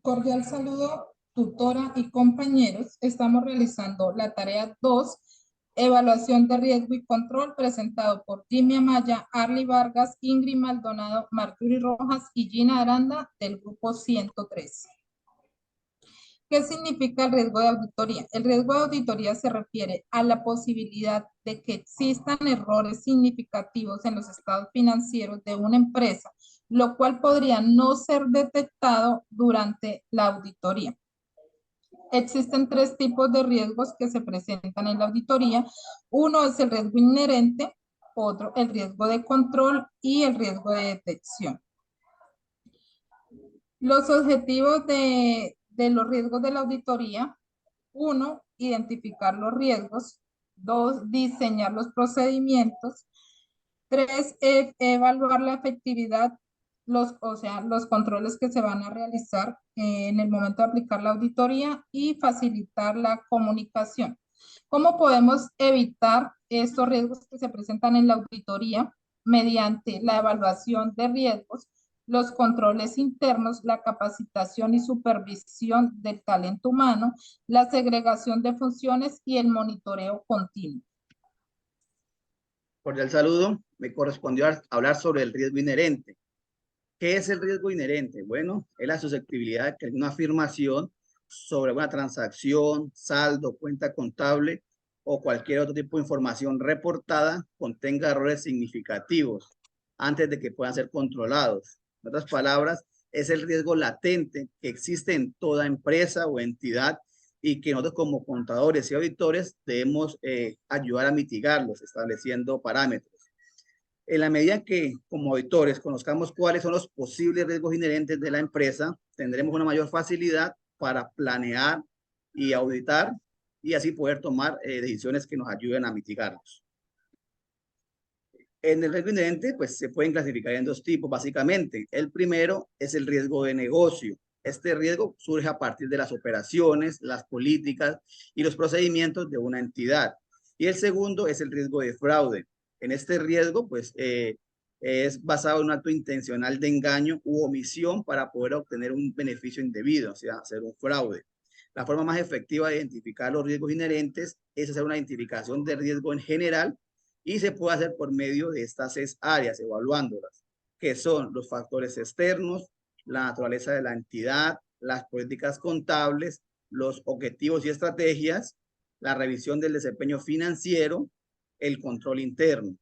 Cordial saludo, tutora y compañeros. Estamos realizando la tarea 2, evaluación de riesgo y control, presentado por Jimmy Amaya, Arly Vargas, Ingrid Maldonado, Marjorie Rojas y Gina Aranda del grupo 103. ¿Qué significa el riesgo de auditoría? El riesgo de auditoría se refiere a la posibilidad de que existan errores significativos en los estados financieros de una empresa, lo cual podría no ser detectado durante la auditoría. Existen tres tipos de riesgos que se presentan en la auditoría. Uno es el riesgo inherente, otro el riesgo de control y el riesgo de detección. Los objetivos de los riesgos de la auditoría: uno, identificar los riesgos; dos, diseñar los procedimientos; tres, evaluar la efectividad, los controles que se van a realizar en el momento de aplicar la auditoría; y facilitar la comunicación. ¿Cómo podemos evitar estos riesgos que se presentan en la auditoría? Mediante la evaluación de riesgos, los controles internos, la capacitación y supervisión del talento humano, la segregación de funciones y el monitoreo continuo. Cordial saludo. Me correspondió hablar sobre el riesgo inherente. ¿Qué es el riesgo inherente? Bueno, es la susceptibilidad de que una afirmación sobre una transacción, saldo, cuenta contable o cualquier otro tipo de información reportada contenga errores significativos antes de que puedan ser controlados. En otras palabras, es el riesgo latente que existe en toda empresa o entidad y que nosotros como contadores y auditores debemos ayudar a mitigarlos estableciendo parámetros. En la medida que como auditores conozcamos cuáles son los posibles riesgos inherentes de la empresa, tendremos una mayor facilidad para planear y auditar y así poder tomar decisiones que nos ayuden a mitigarlos. En el riesgo inherente, pues se pueden clasificar en dos tipos, básicamente. El primero es el riesgo de negocio. Este riesgo surge a partir de las operaciones, las políticas y los procedimientos de una entidad. Y el segundo es el riesgo de fraude. En este riesgo, pues, es basado en un acto intencional de engaño u omisión para poder obtener un beneficio indebido, o sea, hacer un fraude. La forma más efectiva de identificar los riesgos inherentes es hacer una identificación de riesgo en general y se puede hacer por medio de estas 6 áreas, evaluándolas, que son los factores externos, la naturaleza de la entidad, las políticas contables, los objetivos y estrategias, la revisión del desempeño financiero, el control interno.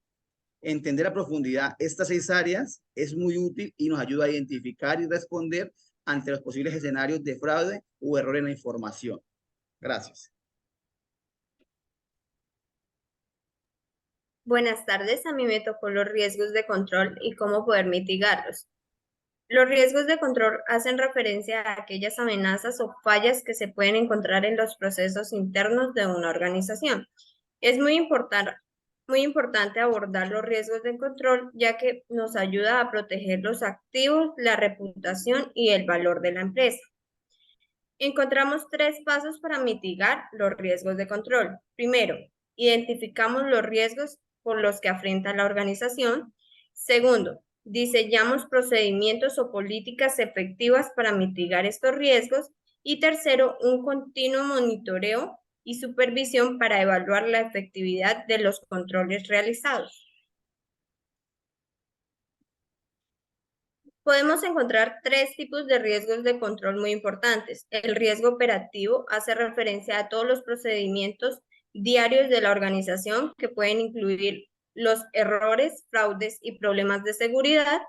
Entender a profundidad estas 6 áreas es muy útil y nos ayuda a identificar y responder ante los posibles escenarios de fraude o error en la información. Gracias. Buenas tardes, a mí me tocó los riesgos de control y cómo poder mitigarlos. Los riesgos de control hacen referencia a aquellas amenazas o fallas que se pueden encontrar en los procesos internos de una organización. Es muy importante abordar los riesgos de control, ya que nos ayuda a proteger los activos, la reputación y el valor de la empresa. Encontramos 3 pasos para mitigar los riesgos de control. Primero, identificamos los riesgos por los que afronta la organización. Segundo, diseñamos procedimientos o políticas efectivas para mitigar estos riesgos. Y tercero, un continuo monitoreo y supervisión para evaluar la efectividad de los controles realizados. Podemos encontrar 3 tipos de riesgos de control muy importantes. El riesgo operativo hace referencia a todos los procedimientos diarios de la organización que pueden incluir los errores, fraudes y problemas de seguridad.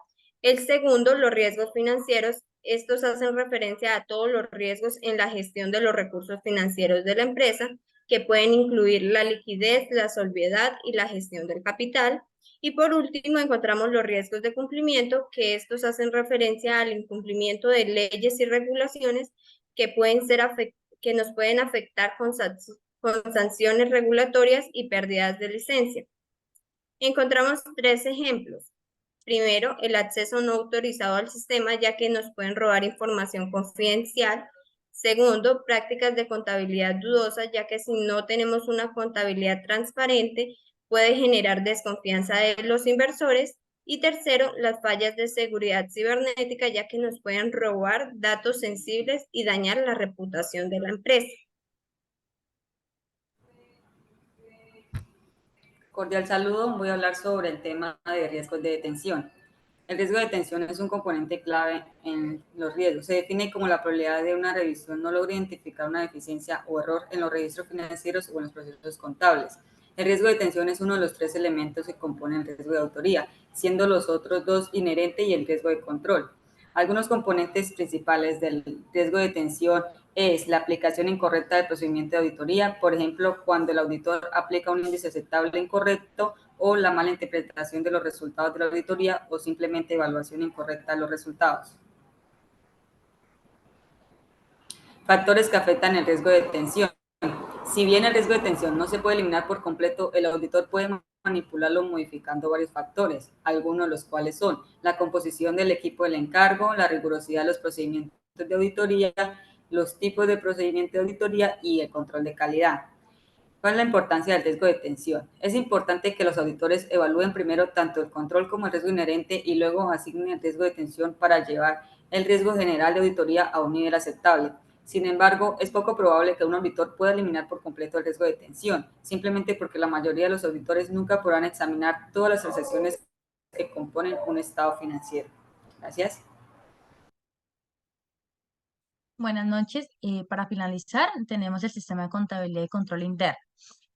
El segundo, los riesgos financieros. Estos hacen referencia a todos los riesgos en la gestión de los recursos financieros de la empresa, que pueden incluir la liquidez, la solventidad y la gestión del capital. Y por último, encontramos los riesgos de cumplimiento, que estos hacen referencia al incumplimiento de leyes y regulaciones que nos pueden afectar con sanciones regulatorias y pérdidas de licencia. Encontramos 3 ejemplos. Primero, el acceso no autorizado al sistema, ya que nos pueden robar información confidencial. Segundo, prácticas de contabilidad dudosa, ya que si no tenemos una contabilidad transparente, puede generar desconfianza de los inversores. Y tercero, las fallas de seguridad cibernética, ya que nos pueden robar datos sensibles y dañar la reputación de la empresa. Cordial saludo, voy a hablar sobre el tema de riesgos de detención. El riesgo de detención es un componente clave en los riesgos. Se define como la probabilidad de una revisión no logre identificar una deficiencia o error en los registros financieros o en los procesos contables. El riesgo de detención es uno de los 3 elementos que componen el riesgo de autoría, siendo los otros 2 inherente y el riesgo de control. Algunos componentes principales del riesgo de detención es la aplicación incorrecta del procedimiento de auditoría, por ejemplo, cuando el auditor aplica un índice aceptable incorrecto, o la mala interpretación de los resultados de la auditoría, o simplemente evaluación incorrecta de los resultados. Factores que afectan el riesgo de detención. Si bien el riesgo de detención no se puede eliminar por completo, el auditor puede manipularlo modificando varios factores, algunos de los cuales son la composición del equipo del encargo, la rigurosidad de los procedimientos de auditoría, los tipos de procedimiento de auditoría y el control de calidad. ¿Cuál es la importancia del riesgo de detención? Es importante que los auditores evalúen primero tanto el control como el riesgo inherente y luego asignen el riesgo de detención para llevar el riesgo general de auditoría a un nivel aceptable. Sin embargo, es poco probable que un auditor pueda eliminar por completo el riesgo de detención, simplemente porque la mayoría de los auditores nunca podrán examinar todas las transacciones que componen un estado financiero. Gracias. Buenas noches. Para finalizar, tenemos el sistema de contabilidad y control interno.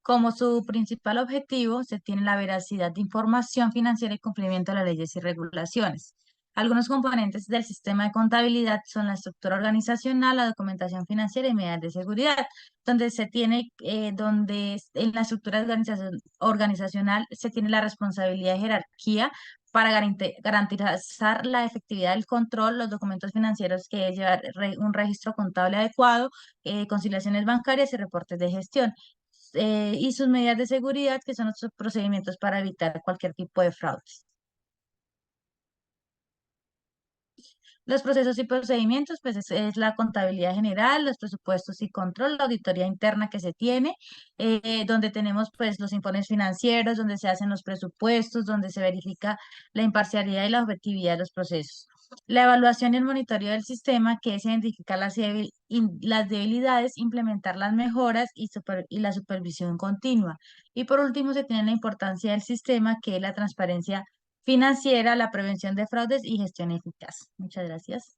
Como su principal objetivo, se tiene la veracidad de información financiera y cumplimiento de las leyes y regulaciones. Algunos componentes del sistema de contabilidad son la estructura organizacional, la documentación financiera y medidas de seguridad, donde se tiene, en la estructura organizacional se tiene la responsabilidad de jerarquía para garantizar la efectividad del control, los documentos financieros que es llevar un registro contable adecuado, conciliaciones bancarias y reportes de gestión, y sus medidas de seguridad, que son los procedimientos para evitar cualquier tipo de fraudes. Los procesos y procedimientos, pues es la contabilidad general, los presupuestos y control, la auditoría interna que se tiene, donde tenemos pues los informes financieros, donde se hacen los presupuestos, donde se verifica la imparcialidad y la objetividad de los procesos. La evaluación y el monitoreo del sistema, que es identificar las debilidades, implementar las mejoras y la supervisión continua. Y por último, se tiene la importancia del sistema, que es la transparencia financiera, la prevención de fraudes y gestión eficaz. Muchas gracias.